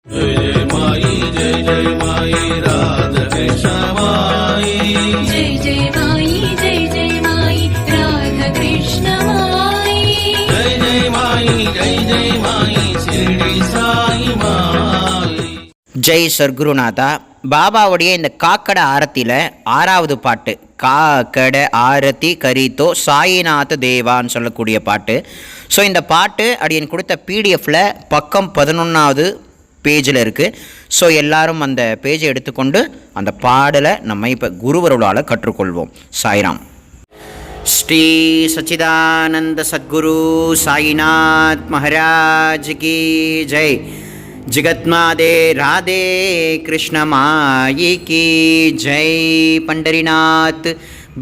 ஜெய் சர்க்குருநாதா. பாபாவுடைய இந்த காக்கடை ஆரத்தியில் 6வது பாட்டு, காக்கடை ஆரத்தி கரித்தோ சாயிநாத தேவான்னு சொல்லக்கூடிய பாட்டு. ஸோ இந்த பாட்டு அடியன் கொடுத்த பிடிஎஃப்பில் பக்கம் 11வது பேஜில் இருக்குது. ஸோ எல்லாரும் அந்த பேஜை எடுத்துக்கொண்டு அந்த பாடலை நம்ம இப்போ குருவருளால் கற்றுக்கொள்வோம். சாய்ராம். ஸ்ரீ சச்சிதானந்த சத்குரு சாயிநாத் மகாராஜ் கி ஜெய். जगत्माते राधे कृष्ण माई की जय. पंडरीनाथ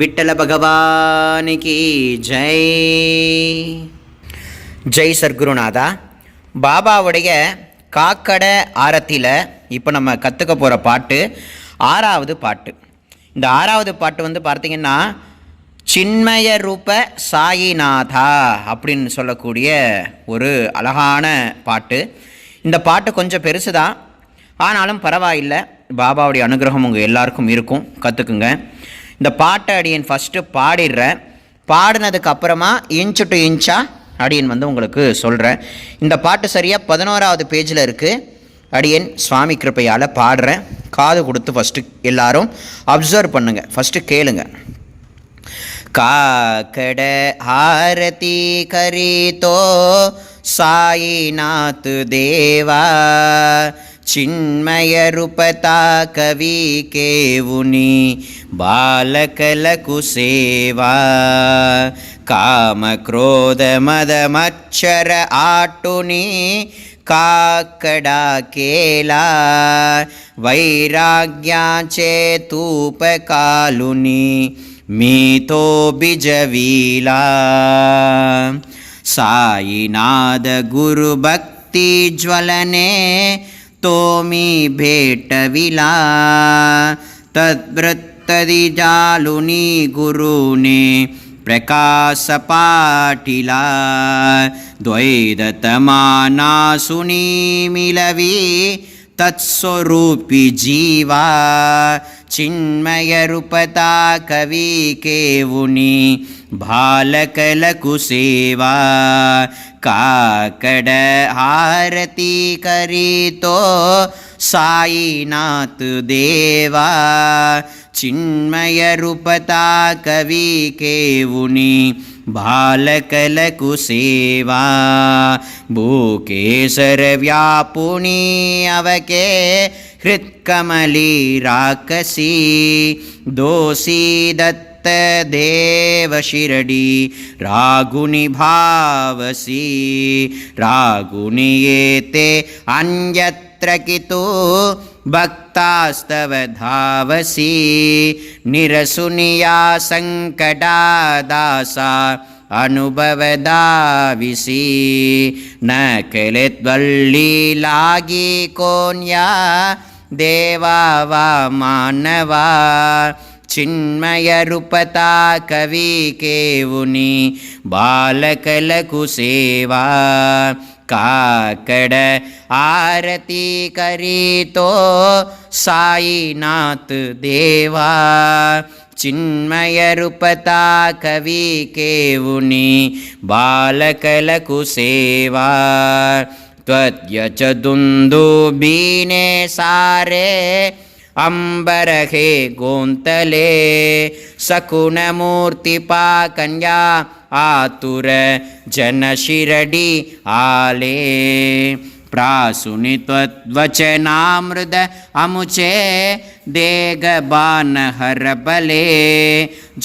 विट्ठल भगवान की जय. ஜெய் சர்க்குருநாதா. பாபாவுடைய காக்கடை ஆரத்தியில் இப்போ நம்ம கற்றுக்க போகிற பாட்டு 6வது பாட்டு. இந்த 6வது பாட்டு பார்த்திங்கன்னா சின்மய ரூப சாயிநாதா அப்படின்னு சொல்லக்கூடிய ஒரு அழகான பாட்டு. இந்த பாட்டு கொஞ்சம் பெருசு தான், ஆனாலும் பரவாயில்லை. பாபாவுடைய அனுகிரகம் உங்கள் எல்லாருக்கும் இருக்கும், கற்றுக்குங்க. இந்த பாட்டை அடியன் ஃபஸ்ட்டு பாடிடுறேன். பாடினதுக்கு அப்புறமா இன்ச்சு டு இன்ச்சாக அடியன் உங்களுக்கு சொல்கிறேன். இந்த பாட்டு சரியாக 11வது பேஜில் இருக்குது. அடியன் சுவாமி கிருப்பையால் பாடுறேன். காது கொடுத்து ஃபஸ்ட்டு எல்லாரும் அப்சர்வ் பண்ணுங்கள், ஃபஸ்ட்டு கேளுங்க. காக்கடை ஆரதி கரித்தோ साईनाथ देवा चिन्मय रूपता कवि केवुनि बालकलकु सेवा काम क्रोध मद मच्छर आटुनि काकड़ा केला वैराग्याचे तूप कालुनि मीतो बिजवीला साईनाथ गुरु भक्ति ज्वलने तोमी भेटविला तद्वृत्तदि जालुनी गुरुने प्रकाश पाटिला द्वैतमानासुनी मिलवी तत्स्वरूपी जीवा चिन्मय रूपता कवि केवुनि बालकलकु सेवा काकड़ आरती करितो साईनाथ देवा चिन्मय रूपता कवि केवुनि बालकलकु सेवा भूकेसर व्यापुनी अवके हृत्कमली राकसी दोषी दत्त देव शिरडी रागुनि भावसी रागुनि येते अन्यत्र कितु भक्तास्तव धावसी निरसुनिया संकटादासा अनुभवदाविसी न कलित्वल्ली लागी कोन्या देवा वा मानवा चिन्मय रूपता कवि केवुनि बालकलकु सेवा काकड़ आरती करितो साईनाथ देवा चिन्मय रूपता कवि केवुनि बालकलकु सेवा त्वद्यच दुन्दुबीने सारे अंबरहे गोंतले सकुनमूर्तिपा कन्या आतुर जन शिरडी आले प्रासुनि त्वद्वचनामृद अमुचे देगबान हरबले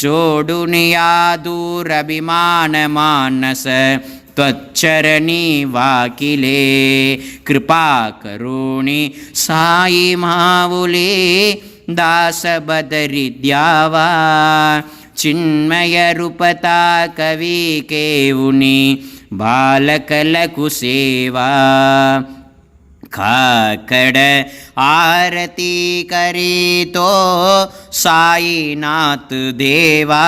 जोडुनिया दूरभिमान मानस त्वच्चरणी वाकिले कृपा करुणि साई मावुले दास बदरि द्यावा चिन्मय रूपता कवि केवुनि बालकलकु सेवा काकड़ आरती करितो साईनाथ देवा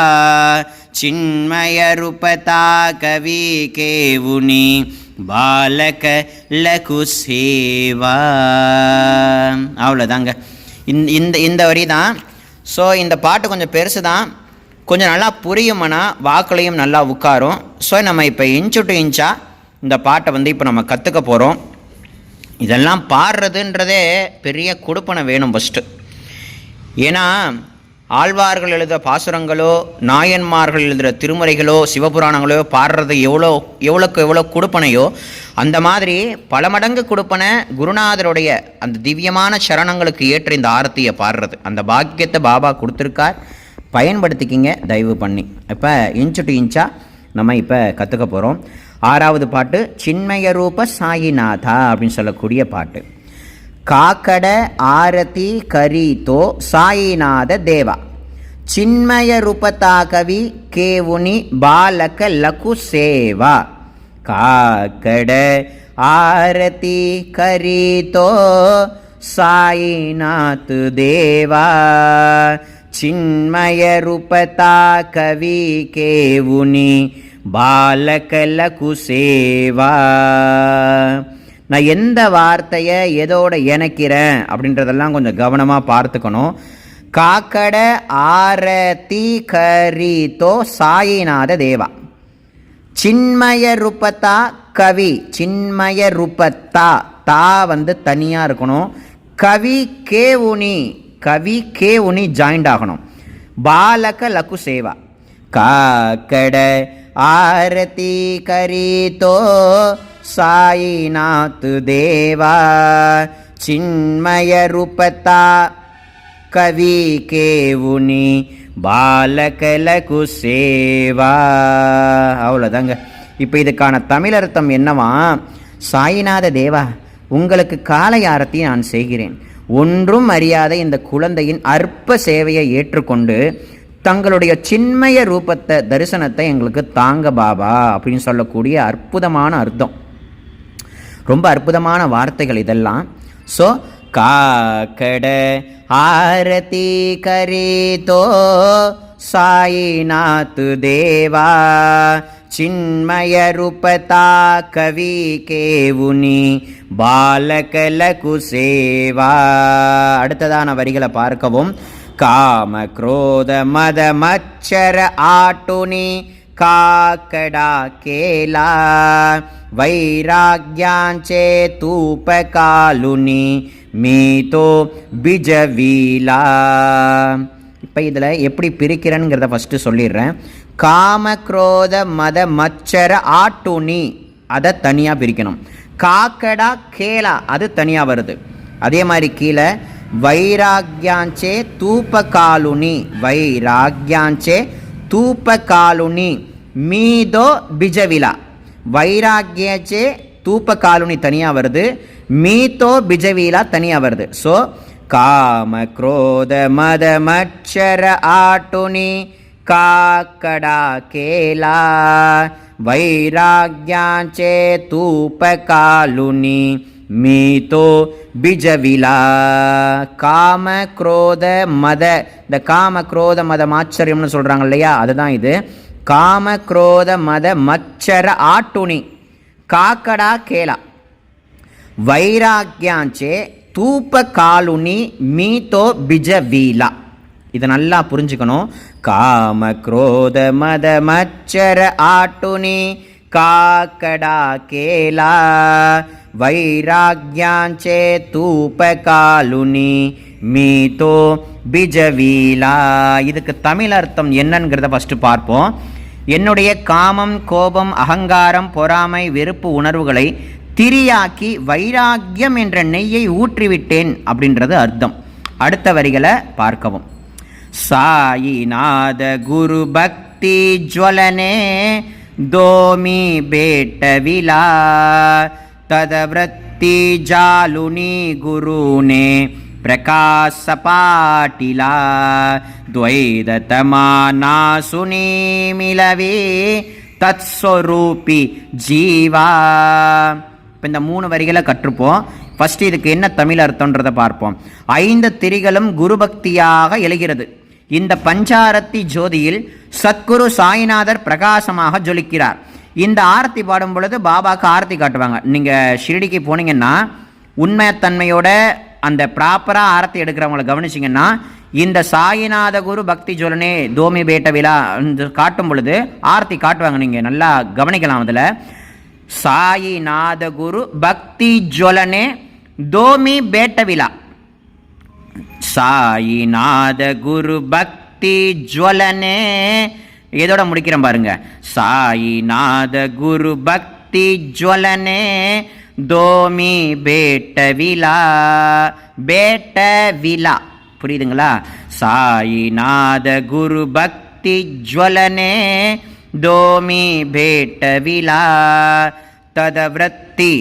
चिन्मय रूपता कवि केवुनि பாலக லகு சேவா. அவ்வளோதாங்க. இந்த இந்த வரி தான். ஸோ இந்த பாட்டு கொஞ்சம் பெருசு தான், கொஞ்சம் நல்லா புரியுமானா வாக்குலையும் நல்லா உட்காரும். ஸோ நம்ம இப்போ இன்ச்சு டு இன்ச்சாக இந்த பாட்டை வந்து இப்போ நம்ம கற்றுக்க போகிறோம். இதெல்லாம் பாடுறதுன்றதே பெரிய கொடுப்பனை வேணும் ஃபஸ்ட்டு. ஏன்னா ஆழ்வார்கள் எழுத பாசுரங்களோ நாயன்மார்கள் எழுதுகிற திருமுறைகளோ சிவபுராணங்களோ பாடுறது எவ்வளோக்கு எவ்வளோ கொடுப்பனையோ அந்த மாதிரி பல மடங்கு கொடுப்பனை குருநாதருடைய அந்த திவ்யமான சரணங்களுக்கு ஏற்ற இந்த ஆரத்தியை பாடுறது. அந்த பாக்கியத்தை பாபா கொடுத்துருக்கார், பயன்படுத்திக்கிங்க தயவு பண்ணி. இப்போ இன்ச்சு டு இன்ச்சாக நம்ம இப்போ கற்றுக்க போகிறோம். 6வது பாட்டு சின்மய ரூப சாயிநாதா அப்படின்னு சொல்லக்கூடிய பாட்டு. காக்கட ஆரதி கரீதோ சாயிநாத தேவா சின்மய ரூபதா கவி கேவுனி பாலக லகு சேவா. காக்கட ஆரதி கரீதோ சாயிநாத் தேவா சின்மய ரூபதா கவி கேவுனி பாலக லகு சேவா. நான் எந்த வார்த்தையை எதோட இணைக்கிறேன் அப்படின்றதெல்லாம் கொஞ்சம் கவனமாக பார்த்துக்கணும். காக்கட ஆரதி கரீதோ சாயிநாத தேவா சின்மய ரூபத்தா கவி. சின்மய ரூபத்தா தா வந்து தனியாக இருக்கணும். கவி கேவுனி, கவி கேவுனி ஜாயிண்ட் ஆகணும். பாலக லகு சேவா. காக்கட ஆரதி கரீதோ சாயிநாத் தேவா சின்மய ரூபதா கவி கேவுனி பாலக லகு சேவா. அவ்வளோதாங்க. இப்போ இதுக்கான தமிழ் அர்த்தம் என்னவா? சாயிநாத தேவா, உங்களுக்கு காலை ஆரத்தி நான் செய்கிறேன். ஒன்றும் அறியாத இந்த குழந்தையின் அற்ப சேவையை ஏற்றுக்கொண்டு தங்களுடைய சின்மய ரூபத்தை தரிசனத்தை எங்களுக்கு தாங்க பாபா அப்படின்னு சொல்லக்கூடிய அற்புதமான அர்த்தம். ரொம்ப அற்புதமான வார்த்தைகள் இதெல்லாம். ஸோ காக்கட ஆரதி கரீதோ சாயிநாத் தேவா சின்மய ரூபதா கவி கேவுனி பாலக லகு சேவா. அடுத்ததான வரிகளை பார்க்கவும். காம குரோத மத மச்சர ஆட்டுனி காக்கடா கேலா வைராக்யாஞ்சே தூப காலுனி மீதோ பிஜவீலா. இப்போ இதில் எப்படி பிரிக்கிறேங்கிறத ஃபஸ்ட்டு சொல்லிடுறேன். காம குரோத மத மச்சர ஆட்டுனி அதை தனியாக பிரிக்கணும். காக்கடா கேலா அது தனியாக வருது. அதே மாதிரி கீழே வைராக்யாஞ்சே தூப காலுனி, வைராக்யாஞ்சே தூப காலுனி மீதோ பிஜவிலா. வைராக்யச்சே தூப காலுனி தனியாக வருது, மீதோ பிஜவீலா தனியாக வருது. ஸோ காம குரோத மத மச்சர ஆட்டுனி காக்கடா கேலா வைராக்யாஞ்சே தூப காலுனி மீதோ பிஜவிலா. காம குரோத மத, இந்த காம குரோத மத மாச்சரியம்னு சொல்கிறாங்க இல்லையா, அதுதான் இது. காம குரோத மத மச்சர ஆட்டுனி காக்கடா கேலா வைராக்யாஞ்சே தூப காலுனி மீதோ பிஜவீலா. இதை நல்லா புரிஞ்சுக்கணும். காம குரோத மத மச்சர ஆட்டுனி காக்கடா கேலா வைராக்யாஞ்சே தூப காலுனி மீதோ பிஜவீலா. இதுக்கு தமிழ் அர்த்தம் என்னங்கிறத ஃபஸ்ட்டு பார்ப்போம். என்னுடைய காமம் கோபம் அகங்காரம் பொறாமை வெறுப்பு உணர்வுகளை திரியாக்கி வைராக்கியம் என்ற நெய்யை ஊற்றிவிட்டேன் அப்படின்றது அர்த்தம். அடுத்த வரிகளை பார்க்கவும். சாயிநாத குரு பக்தி ஜ்வலனே தோமி பேட்டவிலா ததவிரத்தி ஜாலுனி குருனே பிரகாச பாட்டிலா துவைததமானா சுனி மிலவே தத்ஸ்வரூபி ஜீவா. இப்போ இந்த 3 வரிகளை கற்றுப்போம். ஃபஸ்ட்டு இதுக்கு என்ன தமிழ் அர்த்தன்றதை பார்ப்போம். 5 திரிகளும் குருபக்தியாக எழுகிறது. இந்த பஞ்சாரத்தி ஜோதியில் சத்குரு சாயிநாதர் பிரகாசமாக ஜொலிக்கிறார். இந்த ஆரத்தி பாடும் பொழுது பாபாவுக்கு ஆரத்தி காட்டுவாங்க. நீங்கள் ஷிரடிக்கு போனீங்கன்னா உண்மைத்தன்மையோட அந்த ப்ராப்பராக ஆரத்தி எடுக்கிறவங்கள கவனிச்சிங்கன்னா இந்த சாயிநாத குரு பக்தி ஜுவலனே தோமி பேட்ட விழா காட்டும் பொழுது ஆரத்தி காட்டுவாங்க. நீங்கள் நல்லா கவனிக்கலாம். அதில் சாயிநாத குரு பக்தி ஜுவலனே தோமி பேட்ட விழா, சாயிநாத குரு பக்தி ஜுவலனே, இதோட முடிக்கிறேன் பாருங்க. சாயிநாத குரு பக்தி ஜுவலனே தோமி பேட்ட விழா, பேட்ட விழா, புரியுதுங்களா? சாயிநாத குரு பக்தி ஜுவலனே தோமி பேட்ட விழா ததவிரத்தி.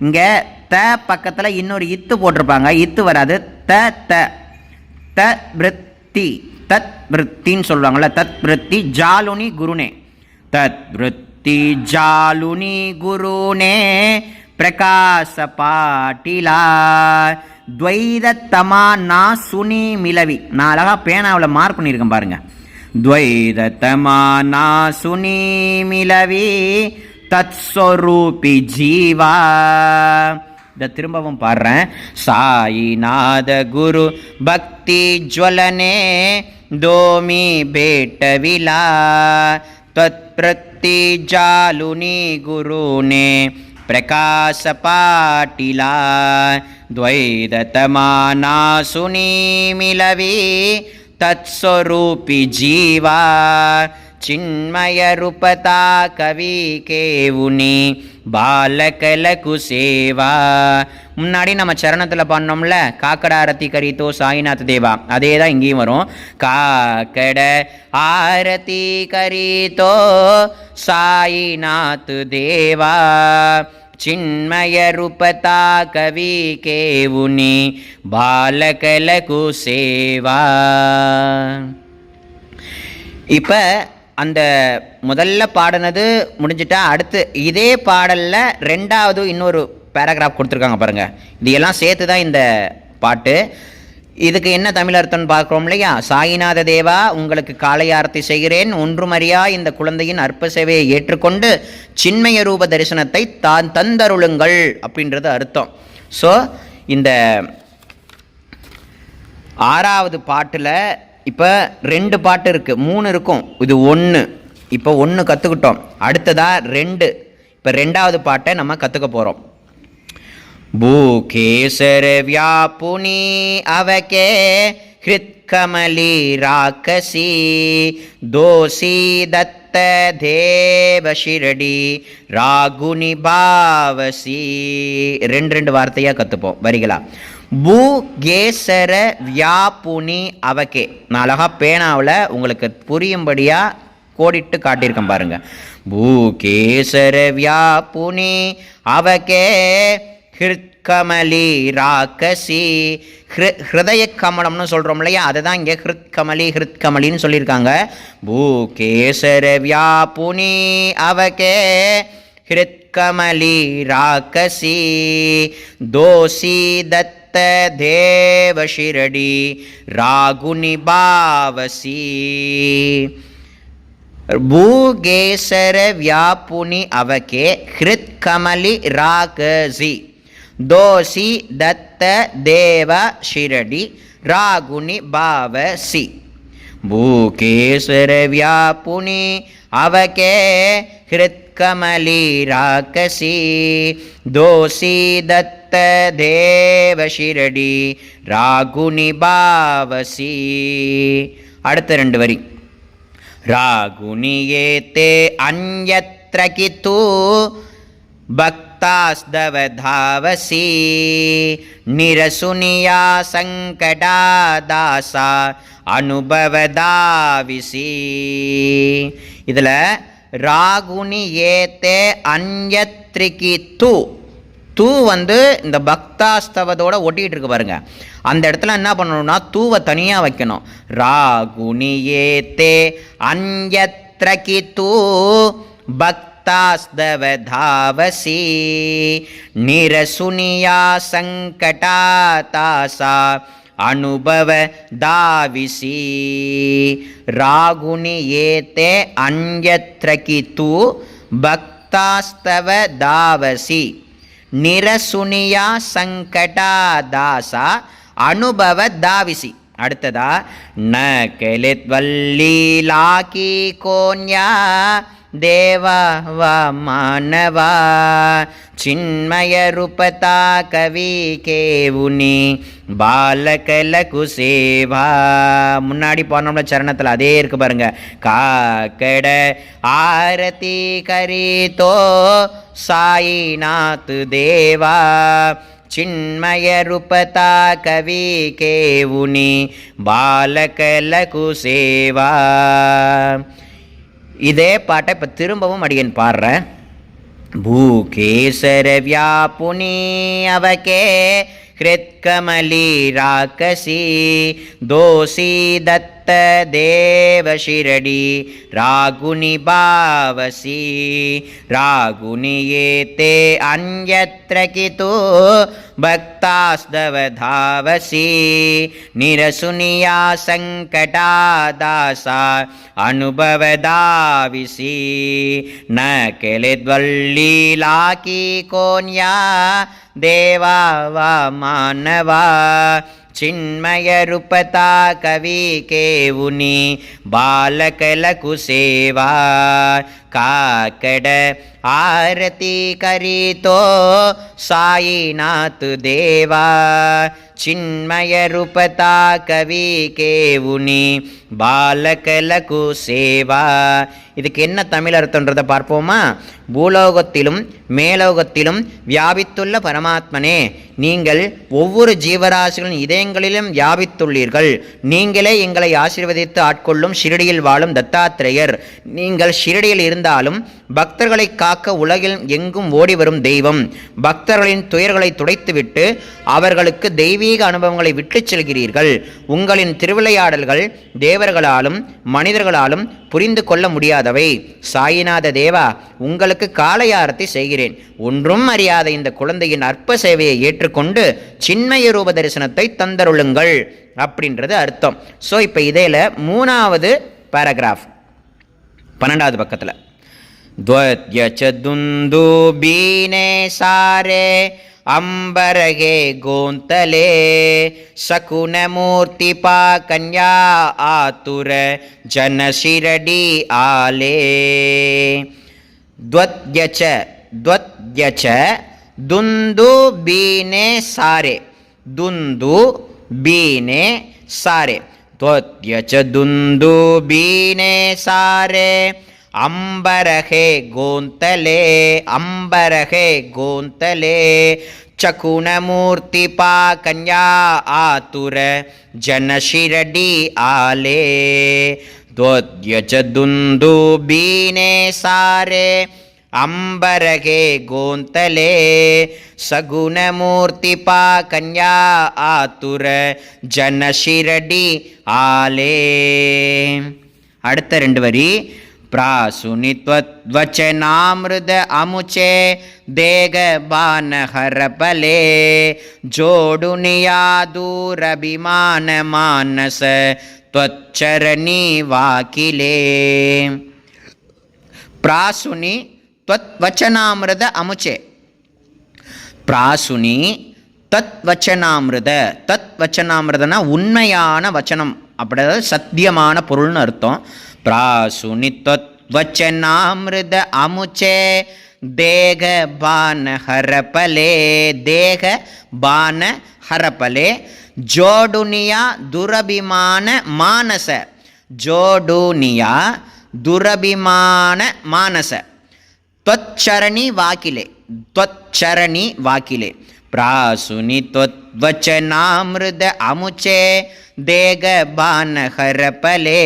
இங்கே த பக்கத்தில் இன்னொரு இத்து போட்டிருப்பாங்க, இத்து வராது. த த த விருத்தி, தத் விருத்தின்னு சொல்லுவாங்கள்ல, தத் விருத்தி ஜாலுனி குருனே, தத் விருத்தி ஜாலுனி குருனே பிரகாச பாட்டிலா துவைதத்தமா நா சுனி மிலவி. நான் அழகா பேனாவில் மார்க் பண்ணியிருக்கேன் பாருங்க. துவைதத்தமா நா சுனி மிலவி தத் ஸ்வரூபி ஜீவா. இதை திரும்பவும் பாடுறேன். சாயிநாத குரு பக்தி ஜுவலனே தோமி பேட்ட விழா தத் பிரத்தி ஜாலுனி குருனே பிரகாச பாட்டிலா துவைதத்தமானா சுனி மிலவி தத்ஸ்வரூபி ஜீவா ಚಿನ್ಮಯ ರೂಪತಾ கவி கேவுனி பாலகலகு சேவா. முன்னாடி நம்ம சரணத்தில் பண்ணோம்ல, காக்கட ஆரத்தி கரித்தோ சாய்நாத் தேவா, அதே தான் இங்கேயும் வரும். காக்கட ஆரத்தி கரித்தோ சாய்நாத் தேவா ಚಿನ್ಮಯ ರೂಪತಾ கவி கேவுனி பாலகலகு சேவா. இப்போ அந்த முதல்ல பாடினது முடிஞ்சிட்டா, அடுத்து இதே பாடலில் ரெண்டாவது இன்னொரு பேராகிராஃப் கொடுத்துருக்காங்க பாருங்கள். இது எல்லாம் சேர்த்து தான் இந்த பாட்டு. இதுக்கு என்ன தமிழ் அர்த்தம்னு பார்க்குறோம் இல்லையா? சாயிநாத தேவா, உங்களுக்கு காலை ஆரத்தி செய்கிறேன், ஒன்றுமறியா இந்த குழந்தையின் அற்ப சேவையை ஏற்றுக்கொண்டு சின்மய ரூப தரிசனத்தை தான் தந்தருளுங்கள் அப்படின்றது அர்த்தம். ஸோ இந்த ஆறாவது பாட்டில் இப்போ 2 பாட்டு இருக்குது, 3 இருக்கும், இது 1. இப்போ 1 கற்றுக்கிட்டோம், அடுத்ததாக 2. இப்போ 2வது பாட்டை நம்ம கற்றுக்க போகிறோம். பூகேசர வியாபுனி அவகே ஹிருத்கமலி ராக்கசி தோசி தத்த தேவ ஷிரடி ராகுனி பாவசி. 2 வார்த்தையாக கற்றுப்போம் வரிகளா. பூகேசர வியாபுனி அவகே, நான் அழகா பேனாவில் உங்களுக்கு புரியும்படியாக கோடிட்டு காட்டியிருக்கேன் பாருங்க. பூகேசர வியாபுனி அவகே ஹிருத்கமலி ராக்கசி. ஹிருதய கமலம்னு சொல்கிறோம் இல்லையா, அதுதான் இங்கே ஹிருத்கமலி ஹிருத்கமலின்னு சொல்லியிருக்காங்க. பூகேசர வியாபுனி அவகே ஹிருத்கமலி ராக்கசி தோசி தத்த தேவ ஷிரடி ராகுனி பாவசி. பூகேசர வியாபுனி அவகே ஹிருத்கமலி ராகசி தோசி தத்த தேவ ஷிரடி ராகுனி பாவசி. பூகேசர வியாபுனி அவகே ஹிருத்கமலி ராகசி தோசி தத்த தேவ ஷிரடி ராகுனி பாவசி. அடுத்த 2 வரி. ராகுனியே தே அன்யத்ர கித்து பக்தாஸ்தவ தாவசி நிரசுனியா சங்கடா தாசா அனுபவதாவிசி. இதில் ராகுனி ஏத்தே அன்யத்ரிகி தூ, தூ வந்து இந்த பக்தாஸ்தவத்தோட ஒட்டிகிட்டு இருக்கு பாருங்க. அந்த இடத்துல என்ன பண்ணணும்னா தூவை தனியாக வைக்கணும். ராகுனி ஏத்தே அன்யத்ரகி தூ பக்தாஸ்தவ தாவசி நிரசுனியா சங்கடா தாசா அனுபவ தாவிசி. ராகுனி ஏத்தே அன்யத்ரகி தூ பக்தாஸ்தவ பக்தாஸ்தவ தாவசி நிரசுனியா சங்கடா தாசா அனுபவ தாவிசி. அடுத்ததா ந கெலித் வல்லீலாக்கி கோன்யா தேவா வா மானவா சின்மய ரூபதா கவி கேவுனி பாலகல குசேவா. முன்னாடி போனோம்ல சரணத்தில் அதே இருக்கு பாருங்க. காக்கட ஆரதி கரிதோ சாயிநாத் தேவா சின்மய ரூபதா கவி கேவுனி பாலகல குசேவா. இதே பாட்டை இப்போ திரும்பவும் அடியன் பாடுறேன். பூகேசர வியாபுனி அவகே ஹிருத்கமலி ராக்கசி தோசி தத்த தேவ ஷிரடி ராகுனி பாவசி ராகுனி ஏதே அன்யத்ர கிது பக்தாஸ்தவ தாவசி நிரசுனியா சங்கடா தாசா அனுபவ தாவிசி ந கெலித்வல்லீலாக்கி கோன்யா தேவா வா மானவா சின்மய ரூபதா கவி கேவுனி பாலகல குசேவா காக்கட ஆரதி கரிதோ சாயிநாத் தேவா சின்மய ரூபதா கவி கேவுனி பாலகல குசேவா. இதுக்கு என்ன தமிழ் அர்த்தன்றதை பார்ப்போமா? பூலோகத்திலும் மேலோகத்திலும் வியாபித்துள்ள பரமாத்மனே, நீங்கள் ஒவ்வொரு ஜீவராசிகளின் இதயங்களிலும் வியாபித்துள்ளீர்கள். நீங்களே எங்களை ஆசீர்வதித்து ஆட்கொள்ளும் ஷிரடியில் வாழும் தத்தாத்திரேயர். நீங்கள் ஷிரடியில் இருந்தாலும் பக்தர்களை காக்க உலகில் எங்கும் ஓடி வரும் தெய்வம். பக்தர்களின் துயர்களை துடைத்துவிட்டு அவர்களுக்கு தெய்வீக அனுபவங்களை விட்டுச் செல்கிறீர்கள். உங்களின் திருவிளையாடல்கள் தேவர்களாலும் மனிதர்களாலும் புரிந்து கொள்ள முடியாதவை. சாயிநாத தேவா, உங்களுக்கு காளையாரத்தை செய்கிறேன். ஒன்றும் அறியாத இந்த குழந்தையின் அற்ப சேவையை ஏற்றுக்கொண்டு சின்மய ரூப தரிசனத்தை தந்தருளுங்கள் அப்படின்றது அர்த்தம். ஸோ இப்போ இதில் 3வது பேராகிராஃப் 12வது பக்கத்தில் த்வத்யச துந்துபீனே சாரே अंबरगे गोंतले सकुन मूर्ति पा कन्या आतुर जन शिरडी आले द्वद्यच दुंदु बीने सारे दुंदु बीने सारे द्वद्यच दुंदु बीने सारे अंबरहे गोंतले चकुन मूर्ति पा कन्या आतुर जन शिरडी आले द्वद्यच दुंदुबीने सारे अंबरगे गोंतले सगुण मूर्ति पा कन्या आतुर जन शिरडी आले. அடுத்த 2 வரி प्रासुनित्ववचनामृद अमुचे देग बान हरपले जोडुनिया दूरभिमान मानस त्वच्चरणी वाकिले. प्रासुनि त्ववचनामृद अमुचे प्रासुनि தத்வச்சனாமிருத. தத்வச்சனாமிருதனா உண்மையான வச்சனம், அப்படி சத்தியமான பொருள்னு அர்த்தம். प्रासुनि त्वच्चनामृत अमुचे देह बान हरपले देह बान हरपले जोडुनिया दुरभिमान मानस जोडुनिया दुरभिमान मानस त्वच्चरणी वाकिले त्वच्चरणी वाकिले. प्रासुनि त्ववचनामृत अमुचे देग बान हरपले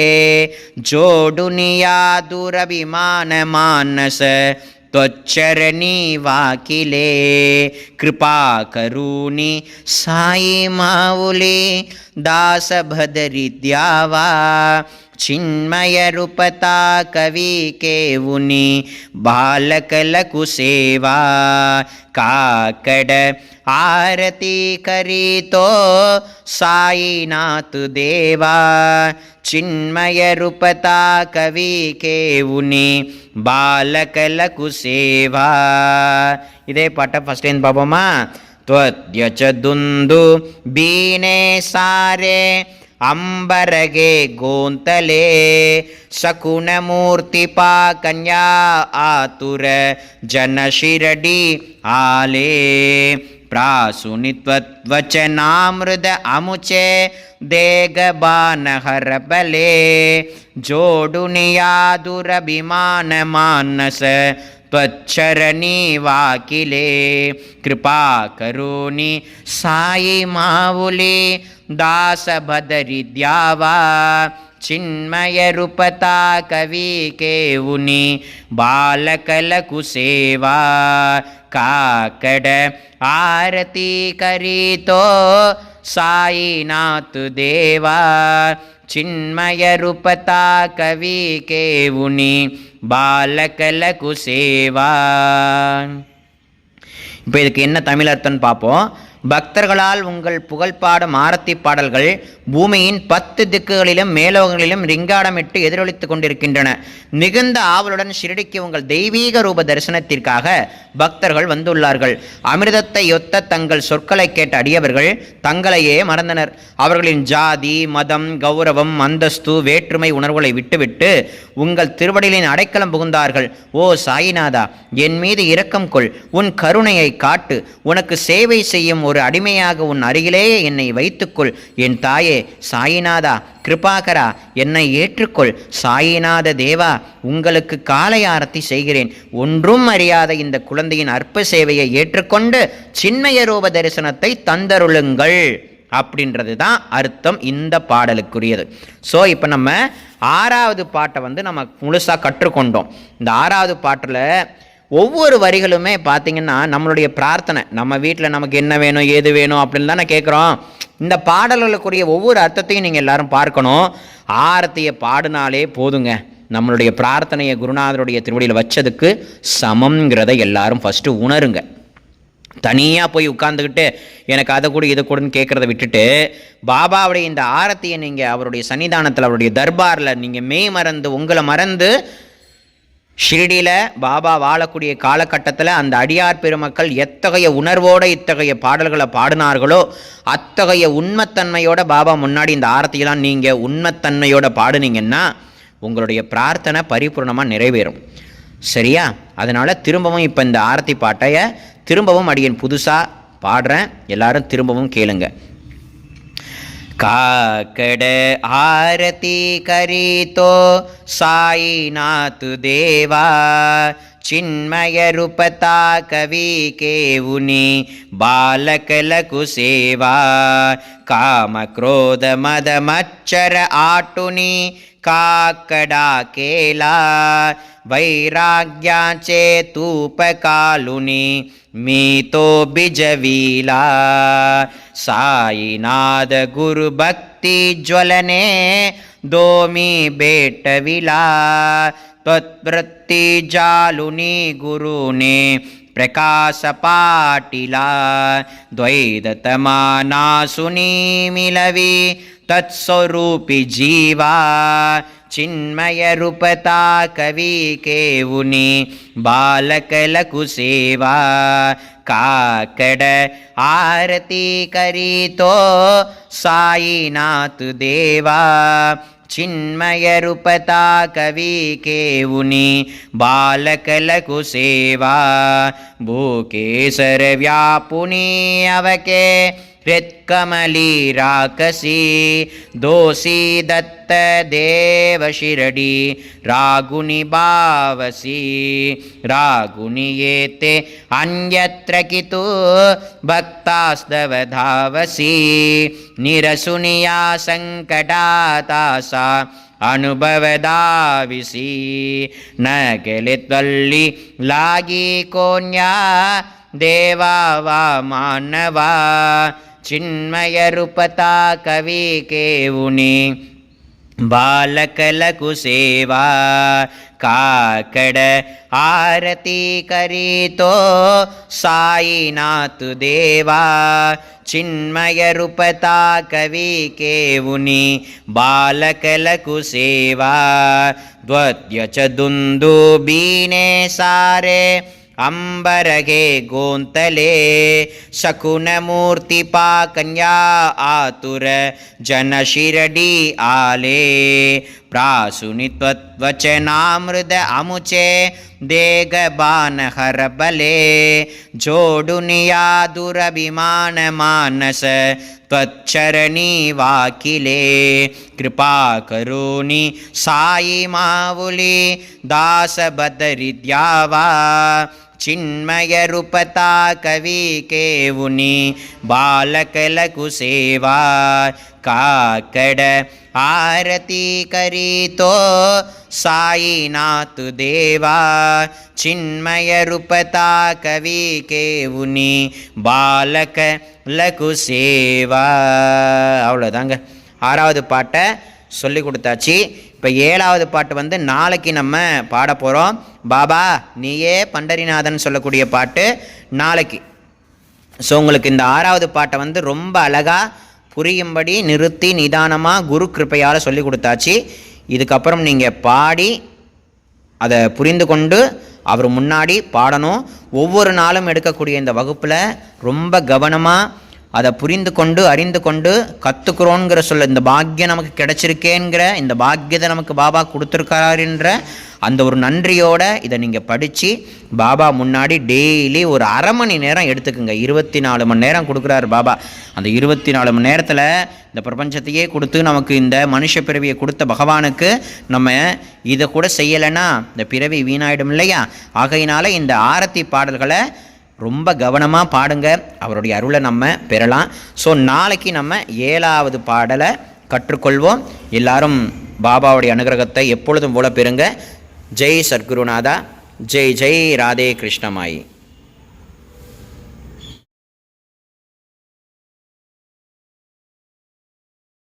जोडुनिया दुरभिमान मानस त्वच्चरणी वाकिले. कृपा करूनी साई माऊली दास भदरी द्यावा చిన్మయ రూపతా కవి కేవుని బాలకలకు సేవా కాకడ ఆరతి కరితో సాయినాథ్ దేవా చిన్మయ రూపతా కవి కేవుని బాలకలకు సేవా. ఇదే పాట ఫస్ట్ ఏం పాపమ్మా. ತ್ವದ್ಯಚದುಂದು ಬೀನೆ ಸಾರೆ ಅಂಬರಗೆ ಗೋಂತಲೆ ಶಕುನಮೂರ್ತಿ ಪಾ ಕನ್ಯಾ ಆತುರ ಜನ ಶಿರಡಿ ಆಲೆ ಪ್ರಾಸುನಿತ್ವಚನಾಮೃತ ಅಮುಚೆ ದೇಗ ಬಾನಹರ ಬಲೆ ಜೋಡುನಿಯಾದುರ ವಿಮಾನ ಮಾನಸ त्वच्चरणी वाकिले कृपा करोनि साई मावुले दास भदरि द्यावा चिन्मय रूपता कवि केवुनि बालकलकु सेवा काकड आरती करितो साईनाथ देवा चिन्मय रूपता कवि केवुनि பாலகலகு சேவா. இப்போ இதுக்கு என்ன தமிழ் அர்த்தம்னு பார்ப்போம். பக்தர்களால் உங்கள் புகழ்பாடும் ஆரத்தி பாடல்கள் பூமியின் 10 திக்குகளிலும் மேலோகங்களிலும் ரிங்காடமிட்டு எதிரொலித்து கொண்டிருக்கின்றன. மிகுந்த ஆவலுடன் ஷிரடிக்கு உங்கள் தெய்வீக ரூப தரிசனத்திற்காக பக்தர்கள் வந்துள்ளார்கள். அமிர்தத்தை ஒத்த தங்கள் சொற்களை கேட்ட அடியவர்கள் தங்களையே மறந்தனர். அவர்களின் ஜாதி, மதம், கௌரவம், அந்தஸ்து, வேற்றுமை உணர்வுகளை விட்டுவிட்டு உங்கள் திருவடிகளின் அடைக்கலம் புகுந்தார்கள். ஓ சாயிநாதா, என் மீது இரக்கம் கொள், உன் கருணையை காட்டு, உனக்கு சேவை செய்யும் ஒரு அடிமையாக உன் அருகிலேயே என்னை வைத்துக்கொள். என் தாயே சாயிநாதா, கிருபாகரா, என்னை ஏற்றுக்கொள். சாயிநாத தேவா, உங்களுக்கு காலை ஆரத்தி செய்கிறேன். ஒன்றும் அறியாத இந்த குழந்தையின் அற்ப சேவையை ஏற்றுக்கொண்டு சின்மய ரூப தரிசனத்தை தந்தருளுங்கள் அப்படின்றது தான் அர்த்தம் இந்த பாடலுக்குரியது. ஸோ இப்போ நம்ம 6வது பாட்டை நம்ம முழுசாக கற்றுக்கொண்டோம். இந்த 6வது பாட்டில் ஒவ்வொரு வரிகளுமே பார்த்திங்கன்னா நம்மளுடைய பிரார்த்தனை, நம்ம வீட்டில் நமக்கு என்ன வேணும் ஏது வேணும் அப்படின்னு தானே கேட்குறோம். இந்த பாடல்களுக்குரிய ஒவ்வொரு அர்த்தத்தையும் நீங்கள் எல்லாரும் பார்க்கணும். ஆரத்தியை பாடினாலே போதுங்க, நம்மளுடைய பிரார்த்தனையை குருநாதருடைய திருவடியில் வச்சதுக்கு சமங்கிறத எல்லாரும் ஃபஸ்ட்டு உணருங்க. தனியாக போய் உட்கார்ந்துக்கிட்டு எனக்கு அதை கூட இதை கூடன்னு கேட்குறத விட்டுட்டு பாபாவுடைய இந்த ஆரத்தியை நீங்கள் அவருடைய சன்னிதானத்தில் அவருடைய தர்பாரில் நீங்கள் மெய் மறந்து உங்களை மறந்து ஷிரடியில் பாபா வாழக்கூடிய காலகட்டத்தில் அந்த அடியார் பெருமக்கள் எத்தகைய உணர்வோடு இத்தகைய பாடல்களை பாடினார்களோ அத்தகைய உண்மைத்தன்மையோட பாபா முன்னாடி இந்த ஆரத்தியெல்லாம் நீங்கள் உண்மைத்தன்மையோட பாடுனீங்கன்னா உங்களுடைய பிரார்த்தனை பரிபூர்ணமாக நிறைவேறும். சரியா? அதனால் திரும்பவும் இப்போ இந்த ஆரத்தி பாட்டையை திரும்பவும் அடியேன் புதுசாக பாடுறேன், எல்லாரும் திரும்பவும் கேளுங்க. काकड़ आरती करी तो साईनाथ देवा चिन्मय रूपता कवि केवुनि बालकलकु सेवा काम क्रोध मद मच्छर आटुनि काकडा केला वैराग्याचे तूपकालुनि मी तो बिजवीला साईनाथ गुरु भक्ति ज्वलने दोमी बेटविला तत्वृत्ति जालुनि गुरुने प्रकाश पाटिला द्वैतमानासुनी मिलवी तत्स्वरूपी जीवा चिन्मय रूपता कवि केवुनि बालकलकु सेवा काकड़ आरती करी तो साईनाथ देवा चिन्मय रूपता कवि केवुनि बालकलकु सेवा भूकेसर व्यापुनि अवके हृत्कमली राकसी दोषी दत्त देव शिरडी रागुनि भावसी रागुनि येते अन्यत्र कितु भक्तास्तव धावसी निरसुनिया संकटातासा अनुभवदाविसी न गेलित्वल्ली लागी कोन्या देवा वा मानवा चिन्मय रूपता कवि केवुनि బాలకలకు సేవా కాకడ ఆరతి కరితో సాయినాథు దేవా చిన్మయ రూపతా కవి కేవుని బాలకలకు సేవా ధ్వత్య చదుందు బీనే సారే अंबरगे गोंतले शकुनमूर्ति पा कन्या आतुर जन शिरडी आले प्रासुनित्वचनामृद अमुचे देगबान हर बले जोडुनिया दुरभिमान मानस त्वच्चरणी वाकिले कृपा करोनि साई मावुली दास बदरिद्यावा चिन्मय रूपता कवि केवुनि बालकलकु सेवा काकड आरती करीतो साईनाथ देवा चिन्मय रूपता कवि केवुनि बालकलकु सेवा அவ்வளோதாங்க. ஆறாவது பாட்டை சொல்லி கொடுத்தாச்சு. இப்போ ஏழாவது பாட்டு வந்து நாளைக்கு நம்ம பாட போகிறோம். பாபா நீயே பண்டரிநாதன் சொல்லக்கூடிய பாட்டு நாளைக்கு. ஸோ உங்களுக்கு இந்த ஆறாவது பாட்டை வந்து ரொம்ப அழகாக புரியும்படி நிறுத்தி நிதானமாக குரு கிருப்பையால் சொல்லி கொடுத்தாச்சு. இதுக்கப்புறம் நீங்கள் பாடி அதை புரிந்து கொண்டு அவர் முன்னாடி பாடணும். ஒவ்வொரு நாளும் எடுக்கக்கூடிய இந்த வகுப்பில் ரொம்ப கவனமாக அதை புரிந்து கொண்டு அறிந்து கொண்டு கற்றுக்குறோங்கிற சொல்ல இந்த பாக்கியம் நமக்கு கிடைச்சிருக்கேங்கிற இந்த பாக்கியத்தை நமக்கு பாபா கொடுத்துருக்காருன்ற அந்த ஒரு நன்றியோடு இதை நீங்கள் படித்து பாபா முன்னாடி டெய்லி ஒரு அரை மணி நேரம் எடுத்துக்குங்க. 24 மணி நேரம் கொடுக்குறாரு பாபா. அந்த 24 மணி நேரத்தில் இந்த பிரபஞ்சத்தையே கொடுத்து நமக்கு இந்த மனுஷ பிறவியை கொடுத்த பகவானுக்கு நம்ம இதை கூட செய்யலைன்னா இந்த பிறவி வீணாயிடும் இல்லையா? ஆகையினால இந்த ஆரத்தி பாடல்களை ரொம்ப கவனமாக பாடுங்க. அவருடைய அருளை நம்ம பெறலாம். ஸோ நாளைக்கு நம்ம 7வது பாடலை கற்றுக்கொள்வோம். எல்லாரும் பாபாவுடைய அனுகிரகத்தை எப்பொழுதும் போல பெறுங்க. ஜெய் சத்குருநாதா, ஜெய் ஜெய் ராதே கிருஷ்ணமாயி.